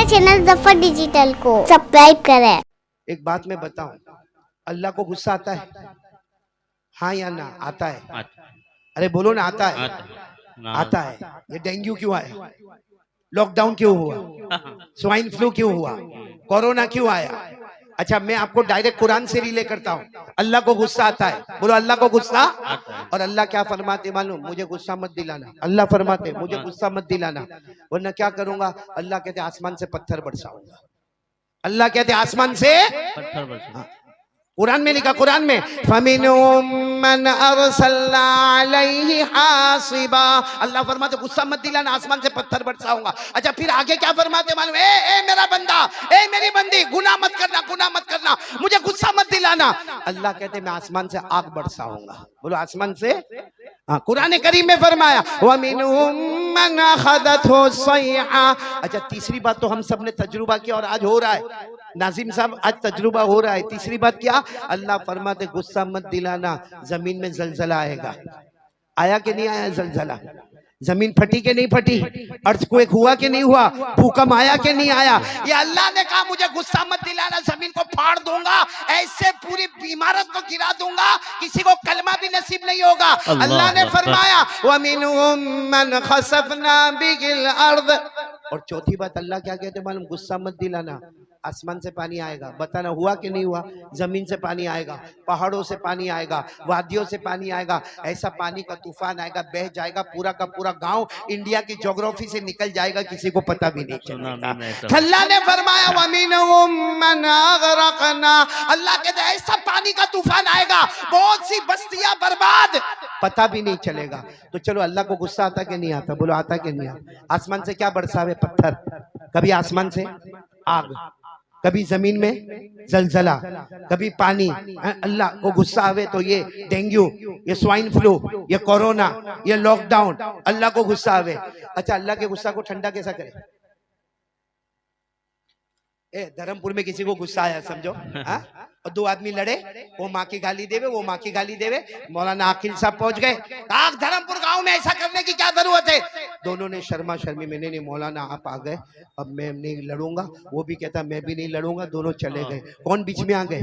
हमारे channel Zafar digital को subscribe करें। एक बात मैं बताऊं, अल्लाह को गुस्सा आता है? हाँ या ना? आता है। अरे बोलो ना, आता है? आता है। ये डेंगू क्यों आया? लॉकडाउन क्यों हुआ? स्वाइन फ्लू क्यों हुआ? कोरोना क्यों आया? अच्छा, मैं आपको डायरेक्ट कुरान से रिले करता हूँ। अल्लाह को गुस्सा आता है? बोलो, अल्लाह को गुस्सा। और अल्लाह क्या फरमाते मालूम? मुझे गुस्सा मत दिलाना। अल्लाह फरमाते मुझे गुस्सा मत दिलाना, वरना क्या करूंगा? अल्लाह कहते आसमान से पत्थर बरसाऊंगा। अल्लाह कहते आसमान से पत्थर बरसाऊंगा। कुरान में लिखा, कुरान में फमिनुम मन अरसलना अलैहि हासिबा। अल्लाह फरमाते गुस्सा मत दिलाना, आसमान से पत्थर बरसाऊंगा। अच्छा, फिर आगे क्या फरमाते मालूम? ए मेरा बंदा, ए मेरी बंदी, गुनाह मत करना, गुनाह मत करना, मुझे गुस्सा मत दिलाना। अल्लाह कहते मैं आसमान से आग बरसाऊंगा। बोलो, आसमान से। हाँ, कुरान करीम में फरमाया वमिनहुम मन अखदतहु सय्हा। अच्छा, तीसरी बात तो हम सब ने तजुर्बा किया और आज हो रहा है। नाजिम साहब, आज तजुर्बा हो रहा है। तीसरी बात क्या? अल्लाह फरमाते गुस्सा मत दिलाना, जमीन में जलजला आएगा। आया कि नहीं आया जलजला? जमीन फटी के नहीं फटी? अर्थक्वेक हुआ कि नहीं हुआ? भूकंप आया कि नहीं आया? ये अल्लाह ने कहा मुझे गुस्सा मत दिलाना, जमीन को फाड़ दूंगा, ऐसे पूरी इमारत को गिरा दूंगा, किसी को कलमा भी नसीब नहीं होगा। अल्लाह ने फरमाया वमिनहुम मन खसफना बिहिल अर्द। और चौथी बात अल्लाह क्या कहते मालूम? गुस्सा मत दिलाना, आसमान से पानी आएगा। बताना हुआ कि नहीं हुआ? जमीन से पानी आएगा, पहाड़ों से पानी आएगा, वादियों से पानी आएगा, ऐसा पानी का तूफान आएगा, बह जाएगा पूरा का पूरा गांव इंडिया की ज्योग्राफी से निकल जाएगा, किसी को पता भी नहीं चलेगा। अल्लाह ने फरमाया वमिनहुम मन अगरकना। अल्लाह कहते ऐसा पानी का तूफान आएगा, बहुत सी बस्तियां बर्बाद, पता भी नहीं चलेगा। तो चलो, अल्लाह को गुस्सा आता कि नहीं आता? बोलो, आता कि नहीं आता? आसमान से क्या बरसावे? पत्थर। कभी आसमान से आग, कभी जमीन में जलजला, कभी पानी। अल्लाह को गुस्सा आवे तो ये डेंगू, ये स्वाइन फ्लू, ये कोरोना, ये लॉकडाउन, अल्लाह को गुस्सा आवे। अच्छा, अल्लाह के गुस्सा को ठंडा कैसा करे? धर्मपुर में किसी को गुस्सा आया समझो, और दो आदमी लड़े, वो माँ की गाली देवे, वो माँ की गाली देवे। मौलाना आकिल साहब पहुंच गए, धर्मपुर गांव में ऐसा करने की क्या जरूरत है? दोनों ने शर्मा शर्मी में, नहीं मौलाना आप आ गए, अब मैं नहीं लड़ूंगा। वो भी कहता मैं भी नहीं लड़ूंगा। दोनों चले गए। कौन बीच में आ गए?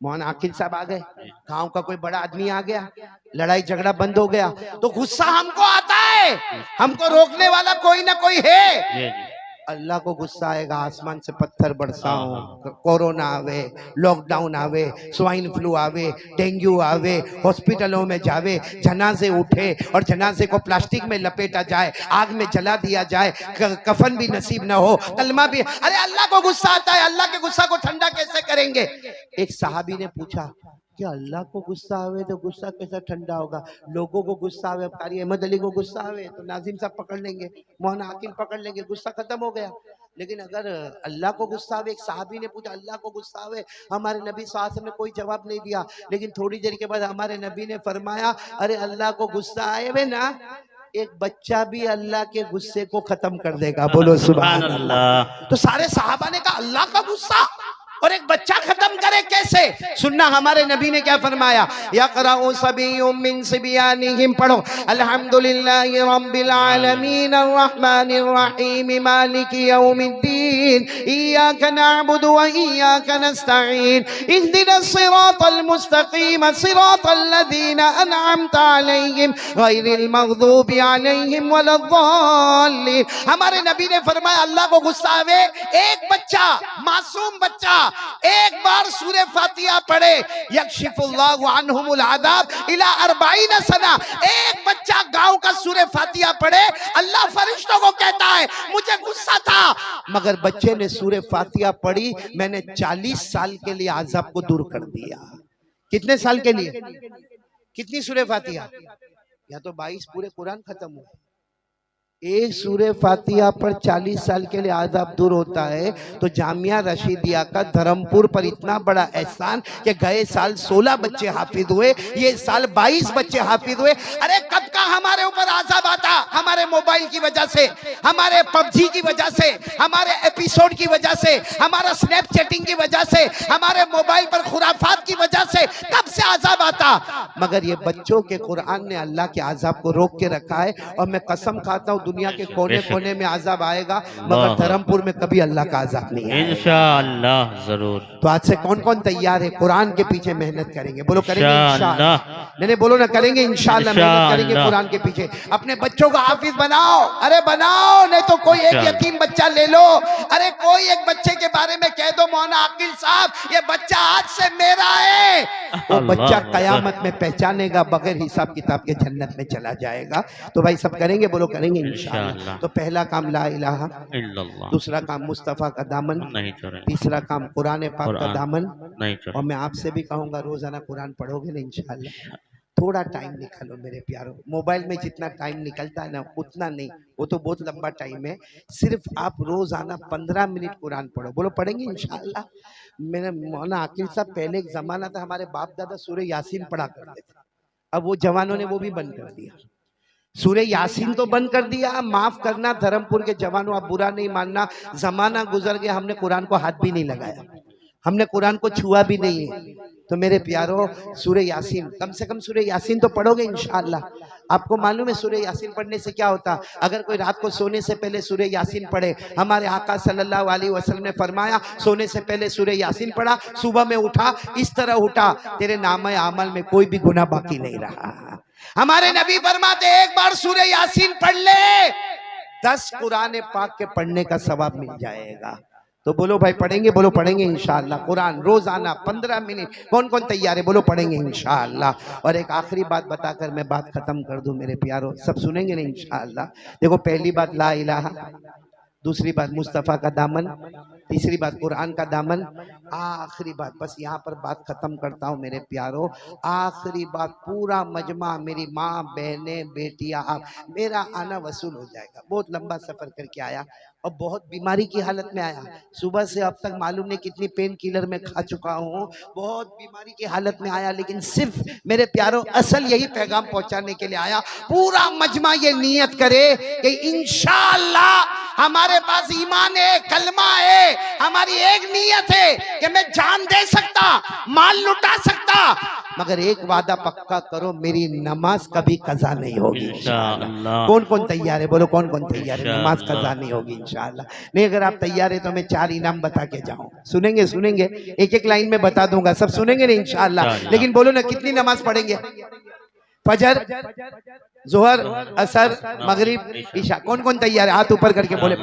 मौलाना आकिल साहब आ गए। गांव का कोई बड़ा आदमी आ गया, लड़ाई झगड़ा बंद हो गया। तो गुस्सा हमको आता है, हमको रोकने वाला कोई ना कोई है। अल्लाह को गुस्सा आएगा, आसमान से पत्थर बरसाओ, कोरोना आवे, लॉकडाउन आवे, स्वाइन फ्लू आवे, डेंगू आवे, हॉस्पिटलों में जावे, जनाजे उठे और जनाजे को प्लास्टिक में लपेटा जाए, आग में जला दिया जाए, कफन भी नसीब ना हो, कलमा भी। अरे अल्लाह को गुस्सा आता है, अल्लाह के गुस्सा को ठंडा कैसे करेंगे? एक सहाबी ने पूछा कि अल्लाह को गुस्सा आवे तो गुस्सा कैसा ठंडा होगा? लोगों को गुस्सा आवे, कारी अहमद अली को गुस्सा आवे तो नाजिम साहब पकड़ लेंगे, मौलाना आकिल पकड़ लेंगे, गुस्सा खत्म हो गया। लेकिन अगर अल्लाह को गुस्सा आवे, एक साहबी ने पूछा अल्लाह को गुस्सा आवे, हमारे नबी सल्लल्लाहु अलैहि वसल्लम ने कोई जवाब नहीं दिया। लेकिन थोड़ी देर के बाद हमारे नबी ने फरमाया, अरे अल्लाह को गुस्सा आए ना, एक बच्चा भी अल्लाह के गुस्से को खत्म कर देगा। बोलो सुभान अल्लाह। तो सारे सहाबा ने कहा अल्लाह का गुस्सा और एक बच्चा खत्म करे कैसे? सुनना हमारे नबी ने क्या फरमाया, यक़राउ सबिय्युम मिन सिबयानिहिम, पढ़ो अल्हम्दुलिल्लाहि रब्बिल आलमीन अर्रहमानिर रहीम मालिकि यौमिद्दीन इय्याका नअबुदु व इय्याका नस्तईन इहदिनस सिरातल मुस्तकीम सिरातल लज़ीना अनअमता अलैहिम गैरिल मग़दूबि अलैहिम वलद्दाल्लीन। हमारे नबी ने फरमाया अल्लाह को गुस्सा आवे, एक बच्चा, मासूम बच्चा एक बार सूरे फातिहा पढ़े, यक्शिफुल्लाहु अन्हुमुल अज़ाब इला 40 सना। एक बच्चा गांव का सूरे फातिहा पढ़े, अल्लाह फरिश्तों को कहता है मुझे गुस्सा था, मगर बच्चे ने सूरे फातिहा पढ़ी, मैंने 40 साल के लिए अज़ाब को दूर कर दिया। कितने साल के लिए? कितनी सूरे फातिहा? या तो 22 पूरे कुरान खत्म हुए। एक सूरे फातिहा पर 40 साल के लिए आज़ाब दूर होता है। तो जामिया रशीदिया का धर्मपुर पर इतना बड़ा एहसान कि गए साल 16 बच्चे हाफिज हुए, ये साल 22 बच्चे हाफिज हुए। अरे कब का हमारे ऊपर आज़ाब आता? हमारे मोबाइल की वजह से, हमारे पबजी की वजह से, हमारे एपिसोड की वजह से, हमारा स्नैपचैटिंग की वजह से, हमारे मोबाइल पर खुराफात की वजह से कब से आजाब आता, मगर ये बच्चों के कुरान ने अल्लाह के आजाब को रोक के रखा है। और मैं कसम खाता हूँ दुनिया के कोने कोने में आजाब आएगा, मगर धर्मपुर में कभी अल्लाह का आजाब नहीं आएगा इंशाअल्लाह जरूर। तो आज से कौन कौन तैयार है कुरान के पीछे मेहनत करेंगे? बोलो करेंगे इंशाअल्लाह। नहीं बोलो ना, करेंगे इंशाअल्लाह, मेहनत करेंगे कुरान के पीछे। अपने बच्चों को हाफिज बनाओ, अरे बनाओ, नहीं तो कोई एक यतीम बच्चा ले लो, अरे कोई एक बच्चे के बारे में कह दो मौलाना आकिल साहब ये बच्चा आज से मेरा है, वो बच्चा कयामत में पहचानेगा, बगैर हिसाब किताब के जन्नत में चला जाएगा। तो भाई सब करेंगे, बोलो करेंगे इंशाअल्लाह। तो पहला काम ला इलाहा इल्लल्लाह, दूसरा काम मुस्तफा का दामन नहीं छोड़े, तीसरा काम कुरान पाक का दामन नहीं छोड़े। और मैं आपसे भी कहूंगा रोजाना कुरान पढ़ोगे ना इंशाअल्लाह, थोड़ा टाइम निकालो मेरे प्यारो। मोबाइल में जितना टाइम निकलता है ना उतना नहीं, वो तो बहुत लंबा टाइम है। सिर्फ आप रोजाना 15 मिनट कुरान पढ़ो, बोलो पढ़ेंगे इंशाअल्लाह। मेरे मौलाना आकिल साहब पहले एक जमाना था हमारे बाप दादा सूरह यासीन पढ़ा करते थे, अब वो जवानों ने वो भी बंद कर दिया। सूरह यासीन तो बंद कर दिया, माफ करना धर्मपुर के जवानों, आप बुरा नहीं मानना, जमाना गुजर गया, हमने कुरान को हाथ भी नहीं लगाया, हमने कुरान को छुआ भी नहीं है। तो मेरे प्यारो सूरह यासीन, कम से कम सूरह यासीन तो पढ़ोगे इंशाअल्लाह। आपको मालूम है सूरह यासीन पढ़ने से क्या होता? अगर कोई रात को सोने से पहले सूरह यासीन पढ़े, हमारे आका सल्लल्लाहु अलैहि वसल्लम ने फरमाया सोने से पहले सूरह यासीन पढ़ा, सुबह में उठा इस तरह उठा तेरे नामे अमल में कोई भी गुनाह बाकी नहीं रहा। हमारे नबी फरमाते एक बार सूरह यासीन पढ़ ले 10 कुरान पाक के पढ़ने का सवाब मिल जाएगा। तो बोलो भाई पढ़ेंगे, बोलो पढ़ेंगे इंशाअल्लाह कुरान रोजाना 15 मिनट। कौन कौन तैयार है? बोलो पढ़ेंगे इंशाअल्लाह। और एक आखिरी बात बताकर मैं बात खत्म कर दूं मेरे प्यारो, सब सुनेंगे ना इंशाअल्लाह। देखो पहली बात ला इलाहा, दूसरी बात मुस्तफ़ा का दामन, तीसरी बात कुरान का दामन, आखिरी बात बस यहाँ पर बात खत्म करता हूँ मेरे प्यारो। आखिरी बात पूरा मजमा, मेरी माँ बहनें बेटियाँ, आप मेरा आना वसूल हो जाएगा। बहुत लंबा सफर करके आया और बहुत बीमारी की हालत में आया, सुबह से अब तक मालूम नहीं कितनी पेन किलर में खा चुका हूँ, बहुत बीमारी की हालत में आया, लेकिन सिर्फ मेरे प्यारों असल यही पैगाम पहुंचाने के लिए आया। पूरा मजमा ये नियत करे कि इंशाअल्लाह हमारे पास ईमान है, कलमा है, हमारी एक नियत है कि मैं जान दे सकता, माल लुटा सकता, मगर एक वादा पक्का करो मेरी नमाज कभी कज़ा नहीं होगी इंशाअल्लाह। कौन कौन तैयार है? बोलो कौन कौन तैयार है? नमाज कज़ा नहीं होगी इंशाअल्लाह। नहीं अगर आप तैयार है तो मैं 4 इनाम बता के जाऊं, सुनेंगे सुनेंगे, एक एक लाइन में बता दूंगा, सब सुनेंगे नहीं इंशाअल्लाह। लेकिन बोलो ना कितनी नमाज पढ़ेंगे? फजर, जोहर, असर, मगरिब, ईशा। कौन कौन तैयार है? हाथ ऊपर करके बोले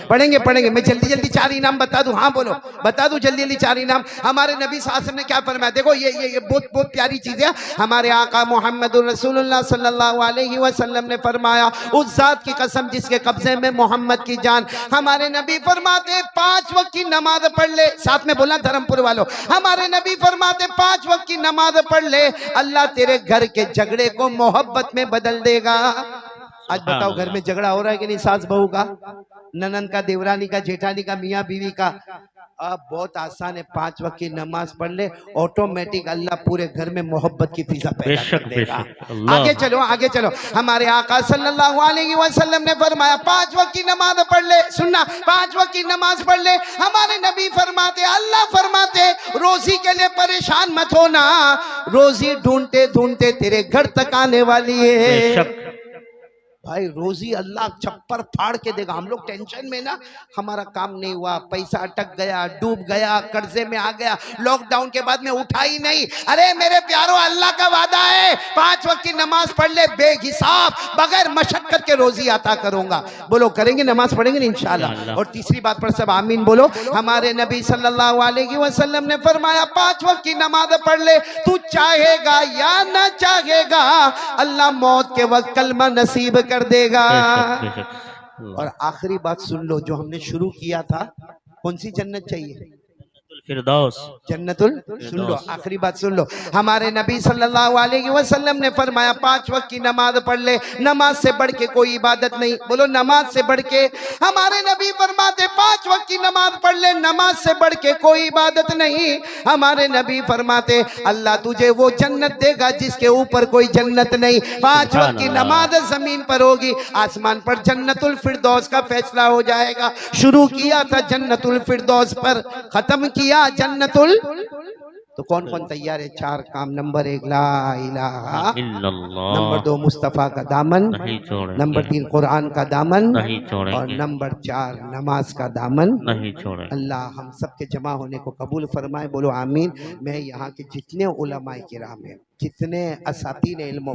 पढ़ेंगे पढ़ेंगे। मैं जल्दी जल्दी 4 इनाम बता दूं, हाँ बोलो बता दूं जल्दी जल्दी 4 इनाम। हमारे नबी सल्लल्लाहु अलैहि वसल्लम ने क्या फरमाया? देखो ये बहुत बहुत प्यारी चीज है। हमारे आका मोहम्मदुर रसूलुल्लाह सल्लल्लाहु अलैहि वसल्लम ने फरमाया उस जात की कसम जिसके कब्जे में मोहम्मद की जान, हमारे नबी फरमाते 5 वक्त की नमाज पढ़ ले, साथ में बोलना धर्मपुर वालों, हमारे नबी फरमाते 5 वक्त की नमाज पढ़ ले, अल्लाह तेरे घर के झगड़े को मोहब्बत में बदल देगा। आज बताओ घर में झगड़ा हो रहा है कि नहीं? सास बहू का, ननंद का, देवरानी का, जेठानी का, मियाँ बीवी का। अब बहुत आसान है, 5 वक्त की नमाज पढ़ ले, ऑटोमेटिक अल्लाह पूरे घर में मोहब्बत की फिजा पैदा कर देगा। आगे चलो आगे चलो। हमारे आका सल्लल्लाहु अलैहि वसल्लम ने फरमाया 5 वक्त की नमाज पढ़ ले, सुनना 5 वक्त की नमाज पढ़ ले। हमारे नबी फरमाते, अल्लाह फरमाते रोजी के लिए परेशान मत होना, रोजी ढूंढते ढूंढते तेरे घर तक आने वाली है। भाई रोजी अल्लाह छप्पर फाड़ के देगा। हम लोग टेंशन में ना, हमारा काम नहीं हुआ, पैसा अटक गया, डूब गया, कर्जे में आ गया, लॉकडाउन के बाद में उठा ही नहीं। अरे मेरे प्यारो अल्लाह का वादा है 5 वक्त की नमाज पढ़ ले, बेहिसाब बगैर मशक्कत के रोजी आता करूंगा। बोलो करेंगे, नमाज पढ़ेंगे इंशाअल्लाह। और तीसरी बात पर सब आमीन बोलो। हमारे नबी सल्लल्लाहु अलैहि वसल्लम ने फरमाया 5 वक्त की नमाज पढ़ ले, तू चाहेगा या ना चाहेगा अल्लाह मौत के वक्त कलमा नसीब कर देगा। और आखिरी बात सुन लो, जो हमने शुरू किया था, कौन सी जन्नत चाहिए? फिरदौस, जन्नतुल। सुन लो आखिरी बात सुन लो। हमारे नबी सल्लल्लाहु अलैहि वसल्लम ने फरमाया 5 वक्त की नमाज पढ़ ले, नमाज से बढ़ के कोई इबादत नहीं। बोलो नमाज से बढ़ के। हमारे नबी फरमाते 5 वक्त की नमाज पढ़ ले, नमाज से बढ़ के कोई इबादत नहीं। हमारे नबी फरमाते अल्लाह तुझे वो जन्नत देगा जिसके ऊपर कोई जन्नत नहीं। 5 वक्त की नमाज जमीन पर होगी, आसमान पर जन्नतुल फिरदौस का फैसला हो जाएगा। शुरू किया था जन्नतुल फिरदौस पर, खत्म किया जन्नतुल। तो कौन कौन तैयार है? 4 काम। नंबर 1 ला इलाहा, इल्लल्लाह नंबर 2 मुस्तफ़ा का दामन, नहीं छोड़ेंगे, नंबर 3 कुरान का दामन, नहीं और छोड़ेंगे, नंबर 4 नमाज का दामन। नहीं छोड़ेंगे। अल्लाह हम सब के जमा होने को कबूल फरमाए। बोलो आमीन। मैं यहाँ के जितने उलमाए किराम हैं, जितने असातीन इल्म व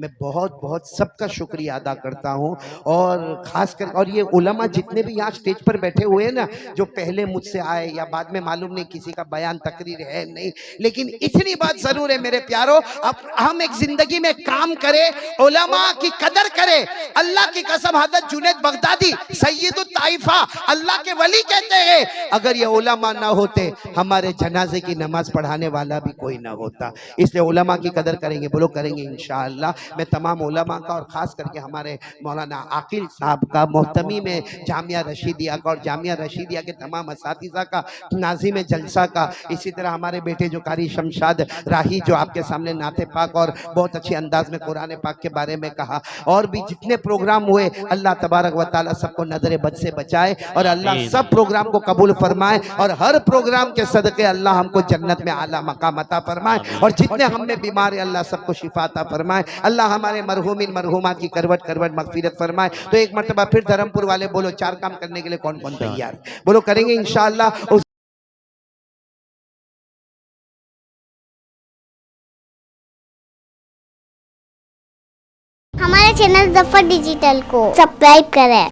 मैं बहुत बहुत सबका शुक्रिया अदा करता हूँ। और ख़ास कर और ये उलमा जितने भी यहाँ स्टेज पर बैठे हुए हैं ना, जो पहले मुझसे आए या बाद में, मालूम नहीं किसी का बयान तकरीर है नहीं, लेकिन इतनी बात ज़रूर है मेरे प्यारों, अब हम एक ज़िंदगी में काम करें, उलमा की कदर करें। अल्लाह की कसम, हज़रत जुनैद बगदादी सैयदुत ताइफा, अल्लाह के वली कहते हैं, अगर ये उलमा ना होते हमारे जनाजे की नमाज पढ़ाने वाला भी कोई ना होता। इसलिए उलमा की कदर करेंगे। बोलो करेंगे इंशाअल्लाह। मैं तमाम उलमा का और ख़ास करके हमारे मौलाना आकिल साहब का, मोहतमी में जामिया रशीदिया का और जामिया रशीदिया के तमाम असातिज़ा का, नाज़िम जलसा का, इसी तरह हमारे बेटे जो कारी शमशाद राही जो आपके सामने नाते पाक और बहुत अच्छे अंदाज में कुरान पाक के बारे में कहा, और भी जितने प्रोग्राम हुए, अल्लाह तबारक व तआला सबको नजर बद से बचाए और अल्लाह सब प्रोग्राम को कबूल फरमाए और हर प्रोग्राम के सदके अल्लाह हमको जन्नत में आला मकाम अता फरमाए और जितने हम में बीमार है अल्लाह सबको शिफा अता फरमाए। अल्लाह हमारे मरहूमिन मरहूमात की करवट करवट मगफिरत फरमाए। तो एक मरतबा फिर धर्मपुर वाले बोलो, 4 काम करने के लिए कौन कौन तैयार है? बोलो करेंगे इंशाअल्लाह। हमारे चैनल जफर डिजिटल को सब्सक्राइब करें।